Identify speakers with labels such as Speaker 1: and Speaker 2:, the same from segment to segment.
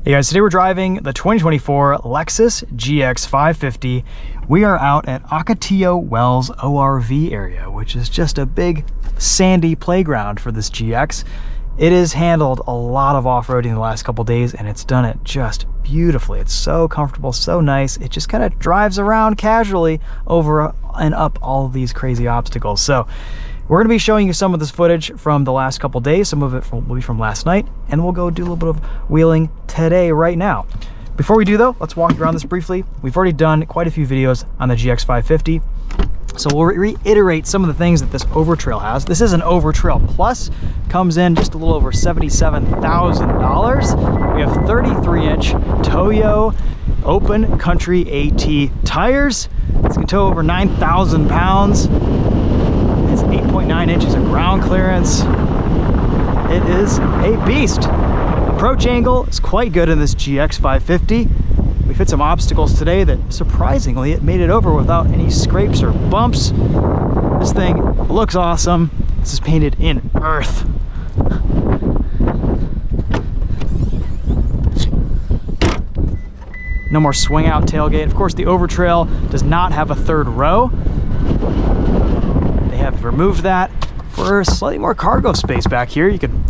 Speaker 1: Hey guys, today we're driving the 2024 Lexus GX 550. We are out at Ocotillo Wells ORV area, which is just a big sandy playground for this GX. It has handled a lot of off-roading the last couple days, and it's done it just beautifully. It's so comfortable, so nice. It just kind of drives around casually over and up all of these crazy obstacles. So we're going to be showing you some of this footage from the last couple days. Some of it will be from last night, and we'll go do a little bit of wheeling today right now. Before we do though, let's walk around this briefly. We've already done quite a few videos on the GX 550. So we'll reiterate some of the things that this Overtrail has. This is an Overtrail Plus, comes in just a little over $77,000. We have 33-inch Toyo open country AT tires. It's gonna tow over 9,000 pounds. It's 8.9 inches of ground clearance. It is a beast. Approach angle is quite good in this GX 550. We've hit some obstacles today that surprisingly it made it over without any scrapes or bumps. This thing looks awesome. This is painted in earth. No more swing out tailgate. Of course, the Overtrail does not have a third row. They have removed that for slightly more cargo space back here. You can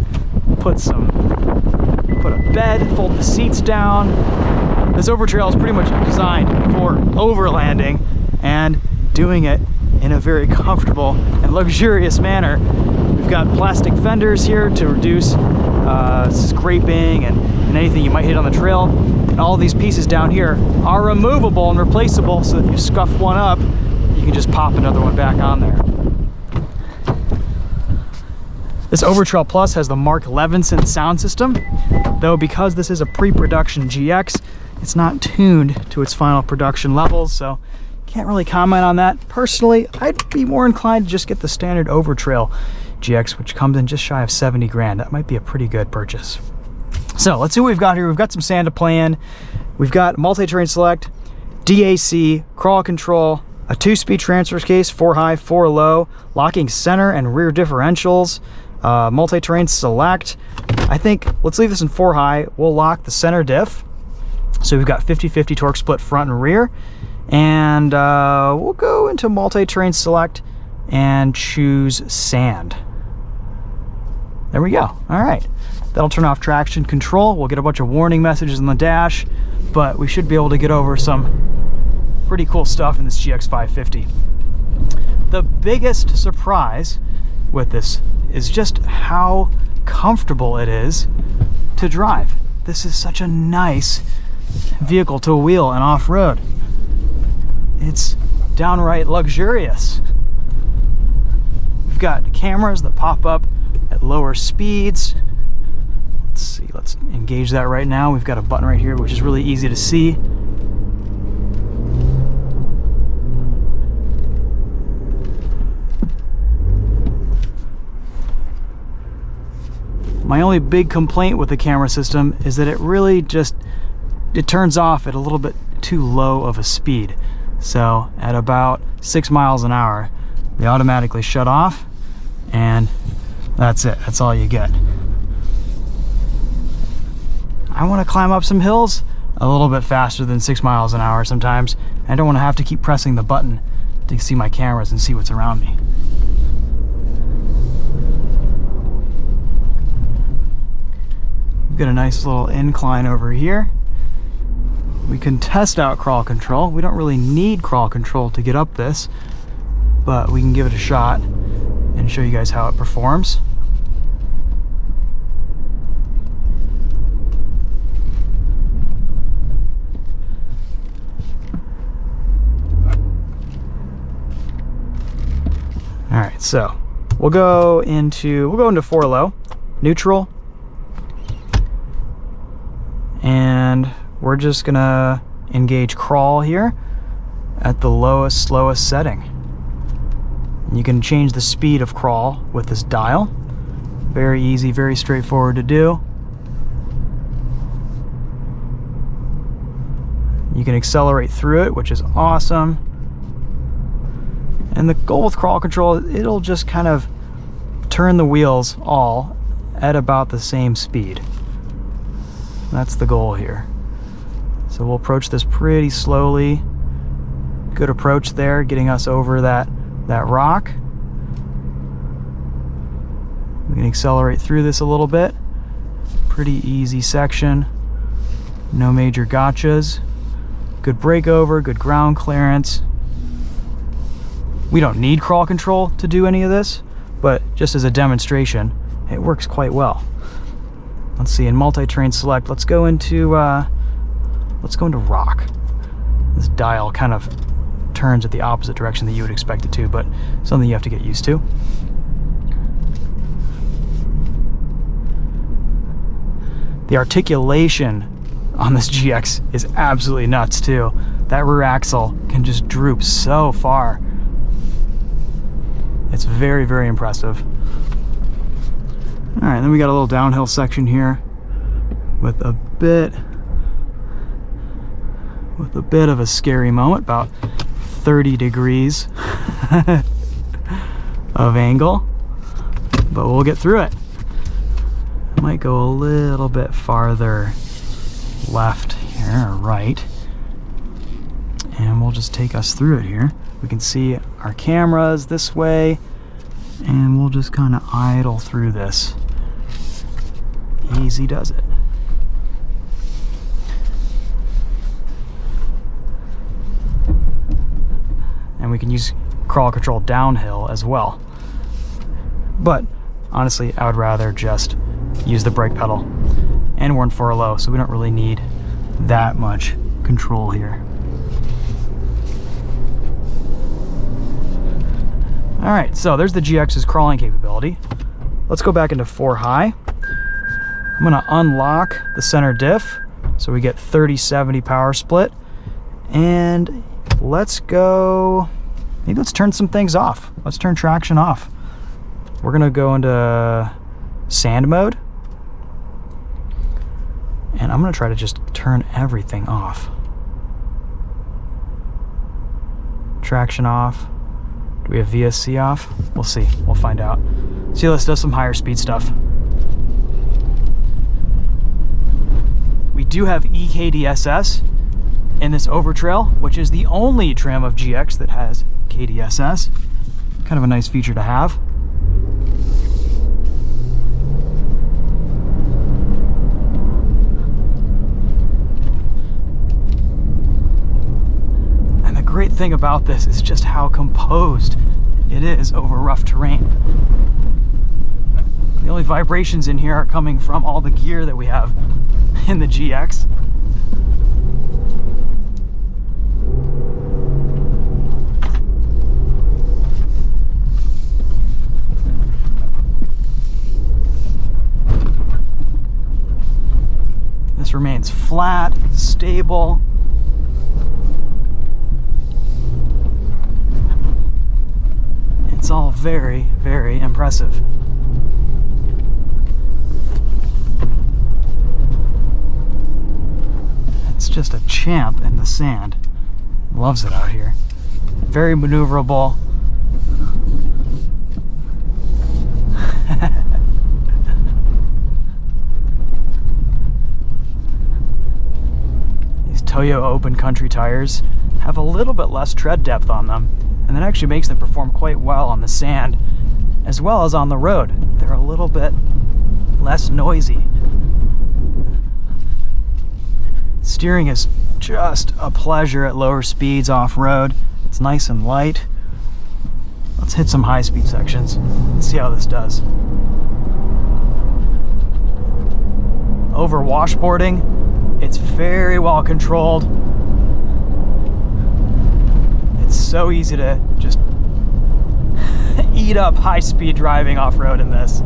Speaker 1: put a bed, fold the seats down. This Overtrail is pretty much designed for overlanding and doing it in a very comfortable and luxurious manner. We've got plastic fenders here to reduce scraping and anything you might hit on the trail. And all these pieces down here are removable and replaceable, so that if you scuff one up, you can just pop another one back on there. This Overtrail Plus has the Mark Levinson sound system, though because this is a pre-production GX, it's not tuned to its final production levels, so can't really comment on that. Personally, I'd be more inclined to just get the standard Overtrail GX, which comes in just shy of 70 grand. That might be a pretty good purchase. So let's see what we've got here. We've got some sand to play in. We've got multi-terrain select, DAC, crawl control, a 2-speed transfer case, 4 high, 4 low, locking center and rear differentials, multi-terrain select. I think let's leave this in 4 high. We'll lock the center diff. So we've got 50-50 torque split front and rear. And we'll go into multi-terrain select and choose sand. There we go. All right. That'll turn off traction control. We'll get a bunch of warning messages on the dash, but we should be able to get over some pretty cool stuff in this GX 550. The biggest surprise with this is just how comfortable it is to drive. This is such a nice vehicle to wheel and off-road. It's downright luxurious. We've got cameras that pop up at lower speeds. Let's see, let's engage that right now. We've got a button right here which is really easy to see. My only big complaint with the camera system is that it really just, it turns off at a little bit too low of a speed. So at about 6 miles an hour, they automatically shut off, and that's it. That's all you get. I want to climb up some hills a little bit faster than 6 miles an hour sometimes. I don't want to have to keep pressing the button to see my cameras and see what's around me. We've got a nice little incline over here. We can test out crawl control. We don't really need crawl control to get up this, but we can give it a shot and show you guys how it performs. All right, so we'll go into 4 low, neutral, and we're just gonna engage crawl here at the lowest, slowest setting. You can change the speed of crawl with this dial. Very easy, very straightforward to do. You can accelerate through it, which is awesome. And the goal with crawl control, it'll just kind of turn the wheels all at about the same speed. That's the goal here. So we'll approach this pretty slowly. Good approach there, getting us over that rock. We can accelerate through this a little bit. Pretty easy section. No major gotchas. Good breakover, good ground clearance. We don't need crawl control to do any of this, but just as a demonstration, it works quite well. Let's see, in multi-terrain select, let's go into rock. This dial kind of turns at the opposite direction that you would expect it to, but something you have to get used to. The articulation on this GX is absolutely nuts too. That rear axle can just droop so far. It's very, very impressive. All right, then we got a little downhill section here with a bit of a scary moment, about 30 degrees of angle, but we'll get through it. Might go a little bit farther left here, or right, and we'll just take us through it here. We can see our cameras this way, and we'll just kind of idle through this. Easy does it. And we can use crawl control downhill as well. But honestly, I would rather just use the brake pedal. And we're in 4 low, so we don't really need that much control here. All right, so there's the GX's crawling capability. Let's go back into 4 high. I'm gonna unlock the center diff so we get 30-70 power split. And let's go, maybe let's turn some things off. Let's turn traction off. We're gonna go into sand mode. And I'm gonna try to just turn everything off. Traction off. Do we have VSC off? We'll see, we'll find out. See, let's do some higher speed stuff. We do have EKDSS in this Overtrail, which is the only trim of GX that has KDSS. Kind of a nice feature to have. And the great thing about this is just how composed it is over rough terrain. The only vibrations in here are coming from all the gear that we have in the GX. This remains flat, stable. It's all very, very impressive. It's just a champ in the sand. Loves it out here. Very maneuverable. These Toyo open country tires have a little bit less tread depth on them, and that actually makes them perform quite well on the sand as well as on the road. They're a little bit less noisy. Steering is just a pleasure at lower speeds off-road. It's nice and light. Let's hit some high-speed sections and see how this does. Over washboarding, it's very well controlled. It's so easy to just eat up high-speed driving off-road in this.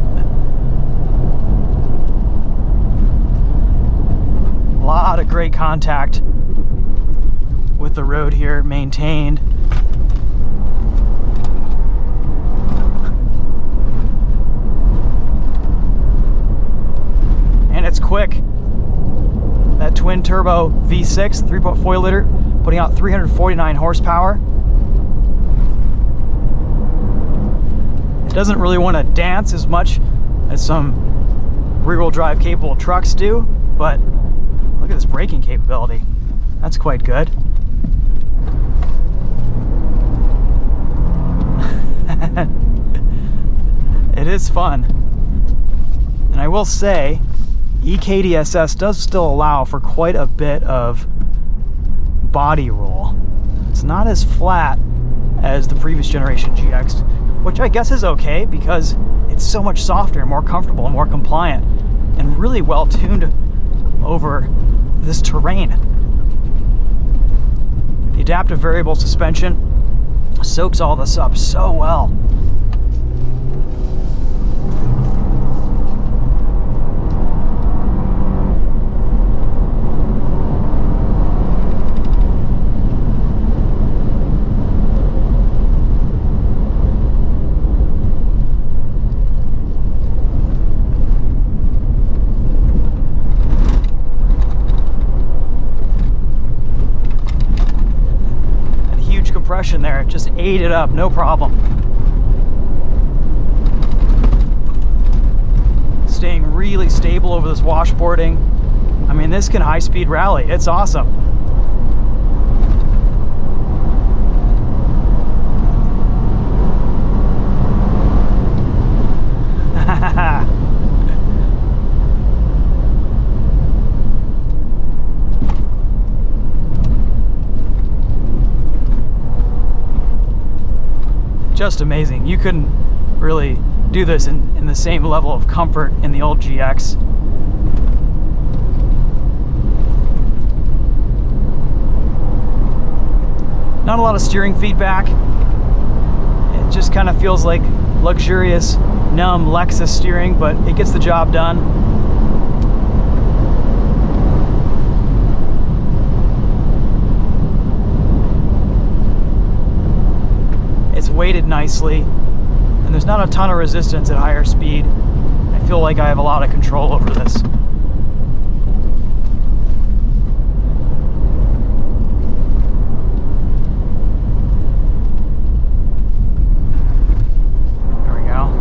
Speaker 1: A lot of great contact with the road here, maintained. And it's quick. That twin turbo V6, 3.4 liter, putting out 349 horsepower. It doesn't really want to dance as much as some rear-wheel drive capable trucks do, but braking capability. That's quite good. It is fun. And I will say, EKDSS does still allow for quite a bit of body roll. It's not as flat as the previous generation GX, which I guess is okay because it's so much softer and more comfortable and more compliant and really well tuned over this terrain. The adaptive variable suspension soaks all this up so well. Compression there, it just ate it up, no problem. Staying really stable over this washboarding. I mean, this can high-speed rally. It's awesome. Just amazing. You couldn't really do this in the same level of comfort in the old GX. Not a lot of steering feedback. It just kind of feels like luxurious, numb Lexus steering, but it gets the job done. It's weighted nicely, and there's not a ton of resistance at higher speed. I feel like I have a lot of control over this. There we go.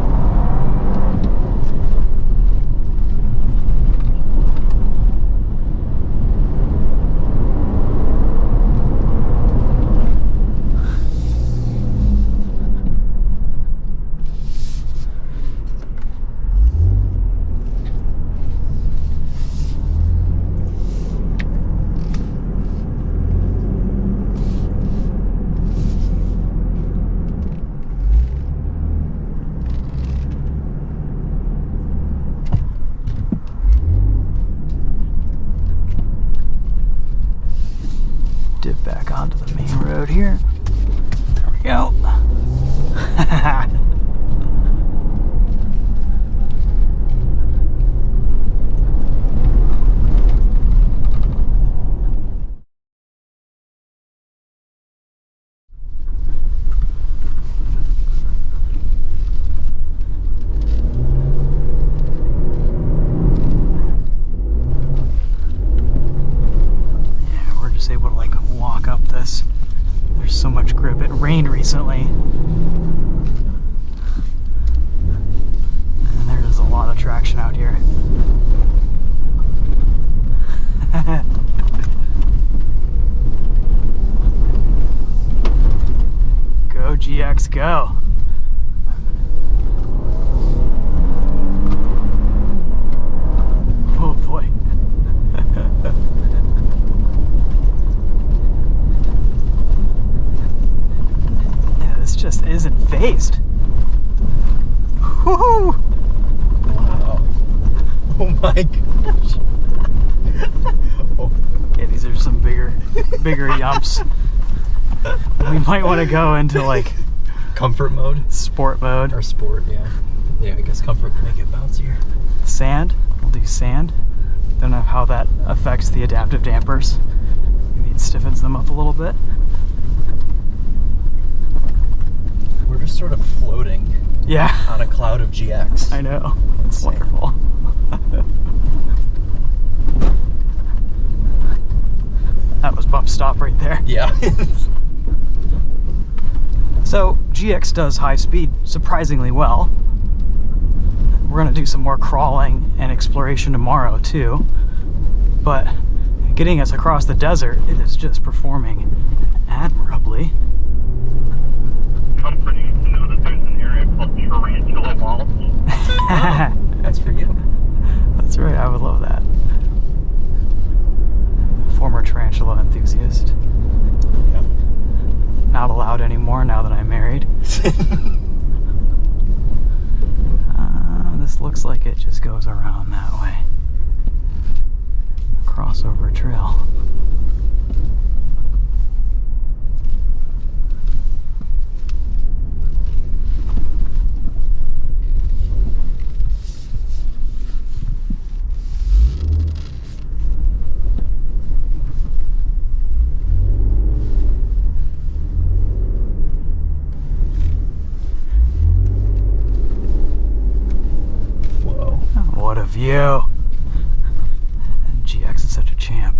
Speaker 1: Dip back onto the main road here. There we go. Able to like walk up this. There's so much grip. It rained recently, and there's a lot of traction out here. Go GX, go. Oh boy. Just isn't phased. Woohoo!
Speaker 2: Wow. Oh my gosh.
Speaker 1: Oh. Yeah, these are some bigger yumps. We might want to go into like
Speaker 2: comfort mode?
Speaker 1: Sport mode.
Speaker 2: Or sport, yeah. Yeah, I guess comfort will make it bouncier.
Speaker 1: Sand. We'll do sand. Don't know how that affects the adaptive dampers. Maybe it stiffens them up a little bit.
Speaker 2: We're just sort of floating.
Speaker 1: Yeah.
Speaker 2: On a cloud of GX.
Speaker 1: I know. It's wonderful. That was bump stop right there.
Speaker 2: Yeah.
Speaker 1: So GX does high speed surprisingly well. We're gonna do some more crawling and exploration tomorrow too. But getting us across the desert, it is just performing admirably.
Speaker 3: Comforting to know that there's an area called Tarantula Walls.
Speaker 2: That's for you.
Speaker 1: That's right, I would love that. Former tarantula enthusiast.
Speaker 2: Yeah.
Speaker 1: Not allowed anymore now that I'm married. This looks like it just goes around that way. Crossover trail. What a view. And GX is such a champ.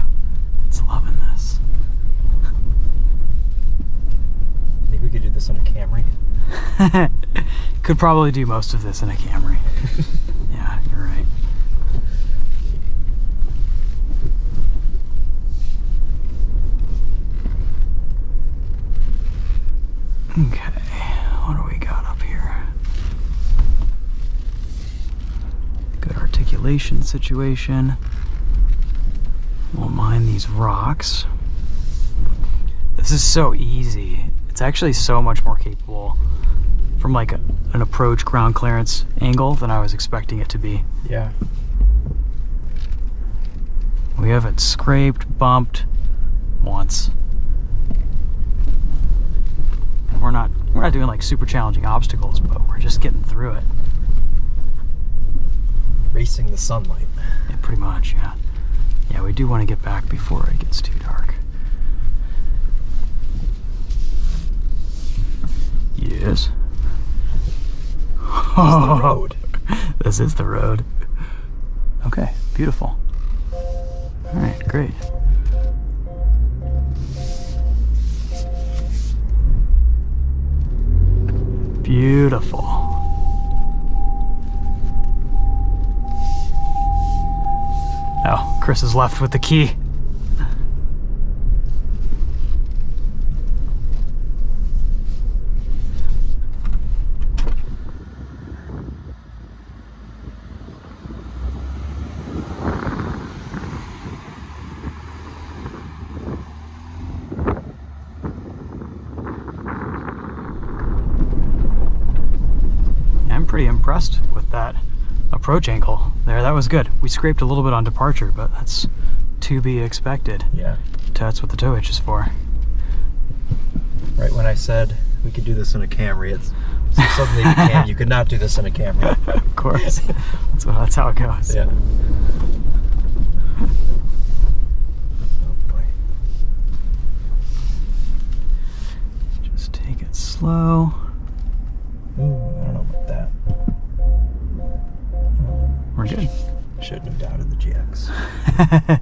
Speaker 1: It's loving this.
Speaker 2: I think we could do this on a Camry.
Speaker 1: Could probably do most of this in a Camry. Yeah, you're right. Okay, what do we got up here? Good articulation situation. We'll mine these rocks. This is so easy. It's actually so much more capable from like an approach ground clearance angle than I was expecting it to be.
Speaker 2: Yeah.
Speaker 1: We haven't scraped, bumped once. We're not doing like super challenging obstacles, but we're just getting through it.
Speaker 2: Racing the sunlight.
Speaker 1: Yeah, pretty much, yeah. Yeah, we do want to get back before it gets too dark. Yes.
Speaker 2: This is the road.
Speaker 1: This is the road. Okay, beautiful. All right, great. Beautiful. Oh, Chris is left with the key. I'm pretty impressed with that approach angle there. That was good. We scraped a little bit on departure, but that's to be expected.
Speaker 2: Yeah.
Speaker 1: That's what the tow hitch is for.
Speaker 2: Right when I said we could do this in a Camry, it's so suddenly you could not do this in a Camry.
Speaker 1: Of course. That's how it goes.
Speaker 2: Yeah. Oh boy.
Speaker 1: Just take it slow.
Speaker 2: Ooh, I don't know about that.
Speaker 1: We're good.
Speaker 2: Shouldn't have doubted the GX.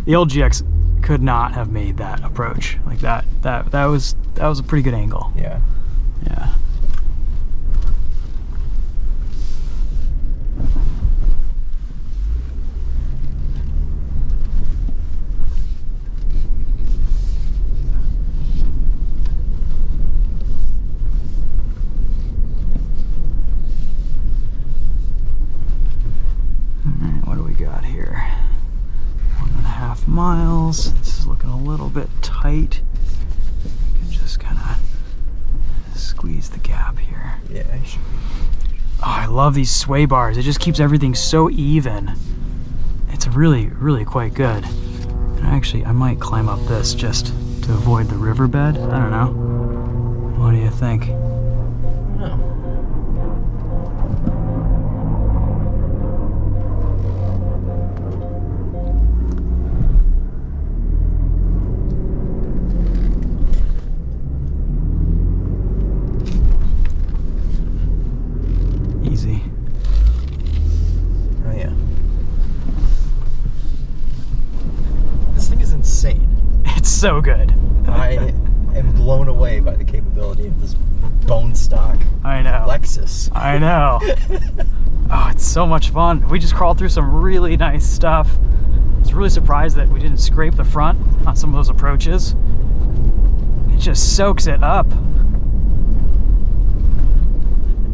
Speaker 1: The old GX could not have made that approach like that. That was a pretty good angle.
Speaker 2: Yeah.
Speaker 1: Yeah. What do we got here? 1.5 miles. This is looking a little bit tight. You can just kind of squeeze the gap here.
Speaker 2: Yeah, I should be.
Speaker 1: Oh, I love these sway bars. It just keeps everything so even. It's really, really quite good. And actually, I might climb up this just to avoid the riverbed. I don't know. What do you think?
Speaker 2: No.
Speaker 1: Easy.
Speaker 2: Oh yeah. This thing is insane.
Speaker 1: It's so good.
Speaker 2: I am blown away by the capability of this bone stock
Speaker 1: I know.
Speaker 2: Lexus.
Speaker 1: I know. Oh, it's so much fun. We just crawled through some really nice stuff. It's really surprised that we didn't scrape the front on some of those approaches. It just soaks it up.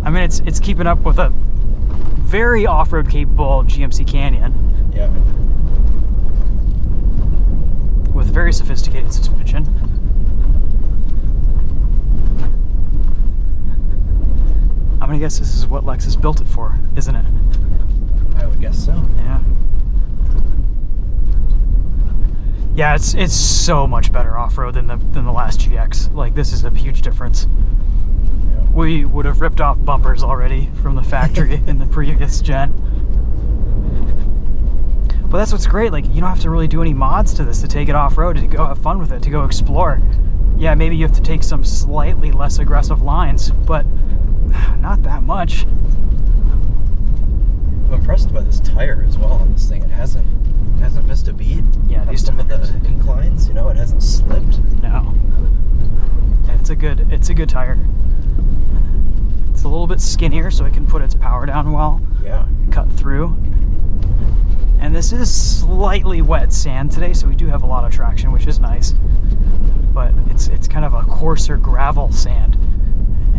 Speaker 1: I mean, it's keeping up with a very off-road capable GMC Canyon.
Speaker 2: Yeah.
Speaker 1: With very sophisticated suspension. I'm gonna guess this is what Lexus built it for, isn't it?
Speaker 2: I would guess so.
Speaker 1: Yeah. Yeah, it's so much better off-road than the last GX. Like, this is a huge difference.
Speaker 2: Yeah.
Speaker 1: We would have ripped off bumpers already from the factory in the previous gen. But that's what's great. Like, you don't have to really do any mods to this to take it off-road, to go have fun with it, to go explore. Yeah, maybe you have to take some slightly less aggressive lines, but not that much.
Speaker 2: I'm impressed by this tire as well on this thing. It hasn't missed a beat.
Speaker 1: Yeah,
Speaker 2: on
Speaker 1: these
Speaker 2: some of the inclines, you know, it hasn't slipped.
Speaker 1: No. Yeah, it's a good tire. It's a little bit skinnier, so it can put its power down well.
Speaker 2: Yeah.
Speaker 1: Cut through. And this is slightly wet sand today, so we do have a lot of traction, which is nice. But it's kind of a coarser gravel sand.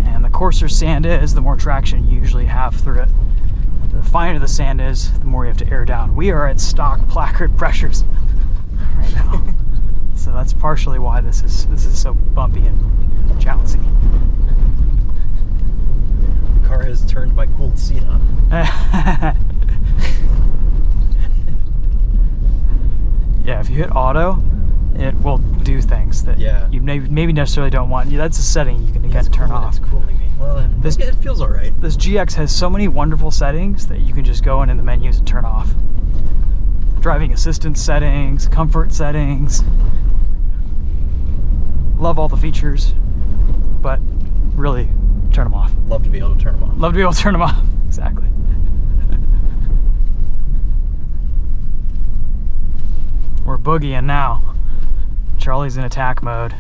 Speaker 1: And the coarser sand is, the more traction you usually have through it. The finer the sand is, the more you have to air down. We are at stock placard pressures right now. So that's partially why this is so bumpy and jouncy.
Speaker 2: The car has turned my cooled seat on.
Speaker 1: Yeah, if you hit auto, it will do things that you maybe necessarily don't want. That's a setting you can again turn off.
Speaker 2: It's cooling me. Well, it feels all right.
Speaker 1: This GX has so many wonderful settings that you can just go in the menus and turn off. Driving assistance settings, comfort settings. Love all the features, but really turn them off.
Speaker 2: Love to be able to turn them off.
Speaker 1: Love to be able to turn them off. Exactly. We're boogieing now. Charlie's in attack mode.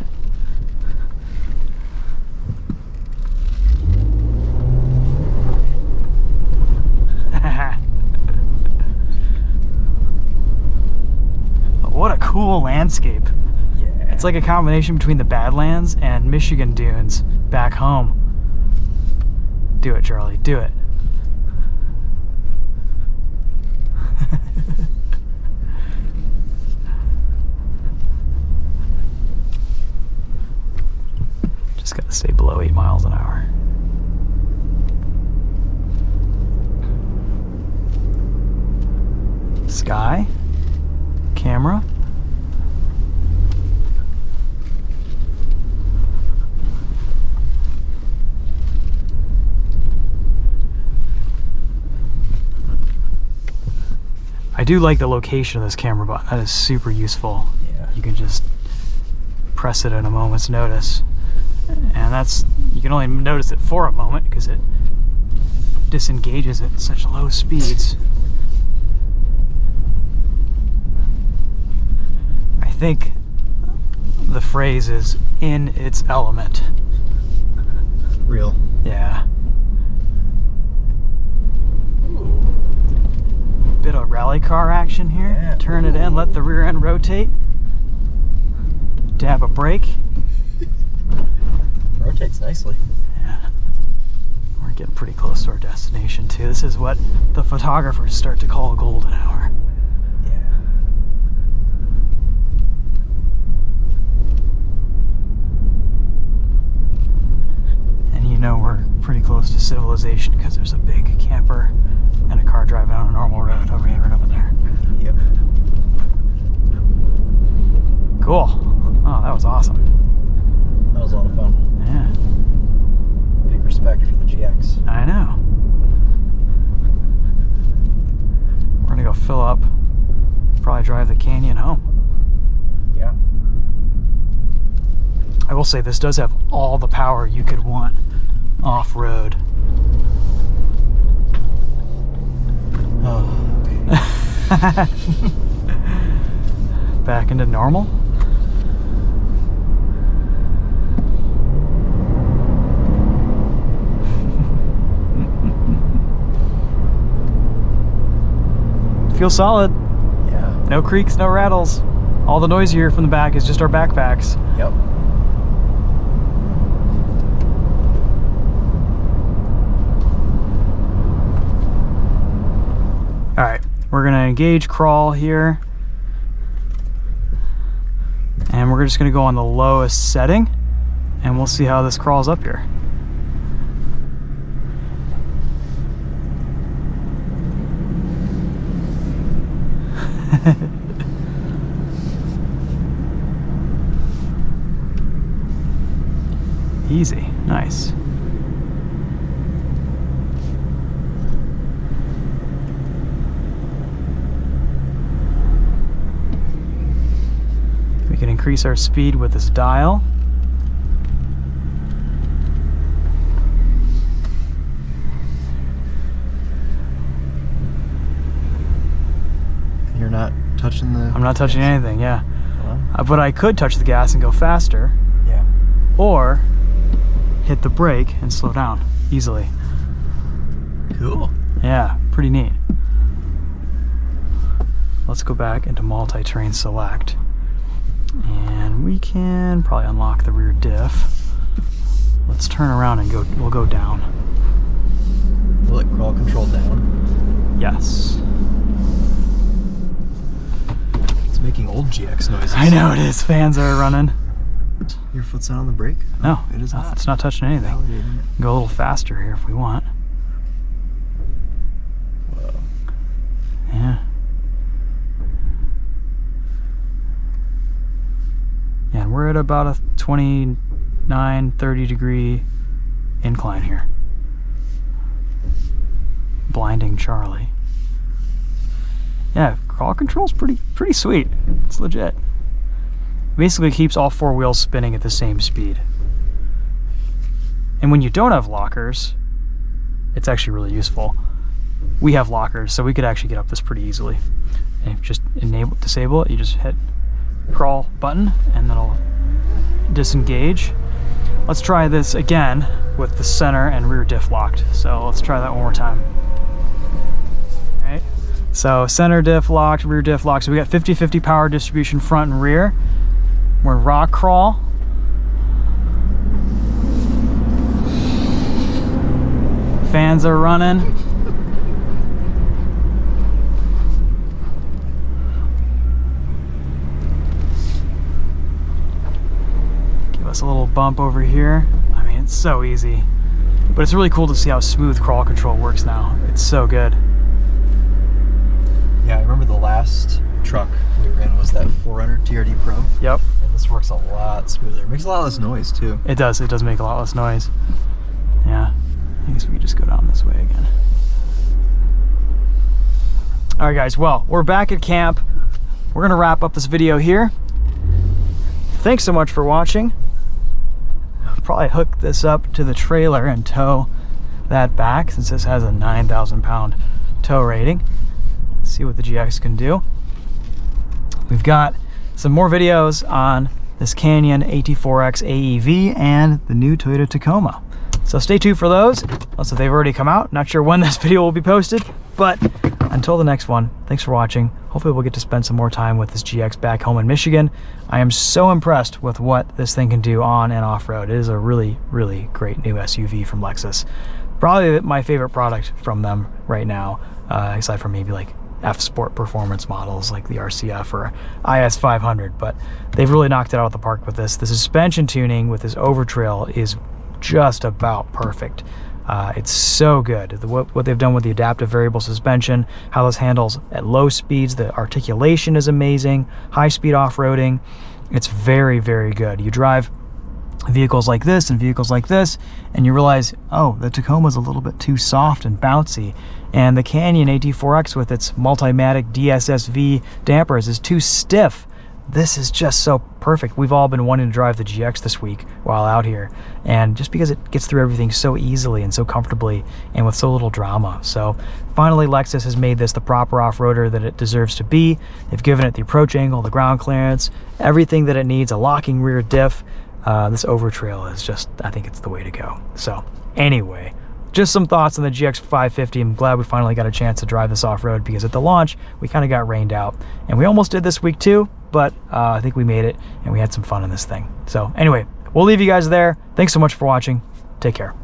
Speaker 1: What a cool landscape.
Speaker 2: Yeah.
Speaker 1: It's like a combination between the Badlands and Michigan dunes back home. Do it, Charlie, do it. Just gotta stay below 8 miles an hour. Sky, camera. I do like the location of this camera button. That is super useful.
Speaker 2: Yeah.
Speaker 1: You can just press it at a moment's notice. And you can only notice it for a moment because it disengages at such low speeds. I think the phrase is in its element.
Speaker 2: Real.
Speaker 1: Yeah. Bit of rally car action here.
Speaker 2: Yeah.
Speaker 1: Turn it in, let the rear end rotate. Dab a brake.
Speaker 2: Rotates nicely.
Speaker 1: Yeah. We're getting pretty close to our destination too. This is what the photographers start to call a golden hour.
Speaker 2: Yeah.
Speaker 1: And you know we're pretty close to civilization because there's a big camper and a car driving on a normal road over here and over there.
Speaker 2: Yep.
Speaker 1: Cool. Oh, that was awesome.
Speaker 2: That was a lot of fun.
Speaker 1: Yeah.
Speaker 2: Big respect for the GX.
Speaker 1: I know. We're gonna go fill up, probably drive the Canyon home.
Speaker 2: Yeah.
Speaker 1: I will say this does have all the power you could want off-road.
Speaker 2: Oh.
Speaker 1: Back into normal. Feels solid.
Speaker 2: Yeah.
Speaker 1: No creaks, no rattles. All the noise you hear from the back is just our backpacks.
Speaker 2: Yep.
Speaker 1: All right, we're gonna engage crawl here. And we're just gonna go on the lowest setting and we'll see how this crawls up here. Easy, nice. We can increase our speed with this dial.
Speaker 2: You're not touching the...
Speaker 1: I'm not touching anything, yeah.
Speaker 2: Well,
Speaker 1: But I could touch the gas and go faster,
Speaker 2: yeah.
Speaker 1: or hit the brake and slow down easily.
Speaker 2: Cool.
Speaker 1: Yeah, pretty neat. Let's go back into multi-terrain select. And we can probably unlock the rear diff. Let's turn around and we'll go down.
Speaker 2: Will it crawl control down?
Speaker 1: Yes.
Speaker 2: It's making old GX noises.
Speaker 1: I know it is, fans are running.
Speaker 2: Your foot's not on the brake?
Speaker 1: No,
Speaker 2: It is not.
Speaker 1: it's not touching anything.
Speaker 2: Validating it.
Speaker 1: Go a little faster here if we want.
Speaker 2: Whoa.
Speaker 1: Yeah. Yeah, and we're at about a 29, 30 degree incline here. Blinding Charlie. Yeah, crawl control's pretty sweet. It's legit. Basically keeps all four wheels spinning at the same speed. And when you don't have lockers, it's actually really useful. We have lockers, so we could actually get up this pretty easily. And if you just disable it, you just hit crawl button and then it'll disengage. Let's try this again with the center and rear diff locked. So let's try that one more time. All right. So center diff locked, rear diff locked. So we got 50-50 power distribution front and rear. We're in rock crawl. Fans are running. Give us a little bump over here. I mean, it's so easy. But it's really cool to see how smooth crawl control works now. It's so good.
Speaker 2: Yeah, I remember the last truck we were in was that 400 TRD Pro.
Speaker 1: Yep.
Speaker 2: And this works a lot smoother. It makes a lot less noise too.
Speaker 1: It does make a lot less noise. Yeah. I guess we could just go down this way again. All right, guys, well, we're back at camp. We're gonna wrap up this video here. Thanks so much for watching. I'll probably hook this up to the trailer and tow that back since this has a 9,000 pound tow rating. Let's see what the GX can do. We've got some more videos on this Canyon AT4X AEV and the new Toyota Tacoma. So stay tuned for those, unless they've already come out. Not sure when this video will be posted, but until the next one, thanks for watching. Hopefully we'll get to spend some more time with this GX back home in Michigan. I am so impressed with what this thing can do on and off-road. It is a really, really great new SUV from Lexus. Probably my favorite product from them right now, aside from maybe like F-Sport performance models like the RCF or IS500, but they've really knocked it out of the park with this. The suspension tuning with this Overtrail is just about perfect. It's so good. What they've done with the adaptive variable suspension, how this handles at low speeds, the articulation is amazing, high-speed off-roading. It's very, very good. You drive vehicles like this and vehicles like this, and you realize, oh, the Tacoma's a little bit too soft and bouncy, and the Canyon AT4X with its Multimatic DSSV dampers is too stiff. This is just so perfect. We've all been wanting to drive the GX this week while out here, and just because it gets through everything so easily and so comfortably and with so little drama. So finally Lexus has made this the proper off-roader that it deserves to be. They've given it the approach angle, the ground clearance, everything that it needs, a locking rear diff. This Overtrail is just, I think it's the way to go. So anyway, just some thoughts on the GX550. I'm glad we finally got a chance to drive this off-road, because at the launch we kind of got rained out, and we almost did this week too, but I think we made it and we had some fun in this thing. So anyway, we'll leave you guys there. Thanks so much for watching. Take care.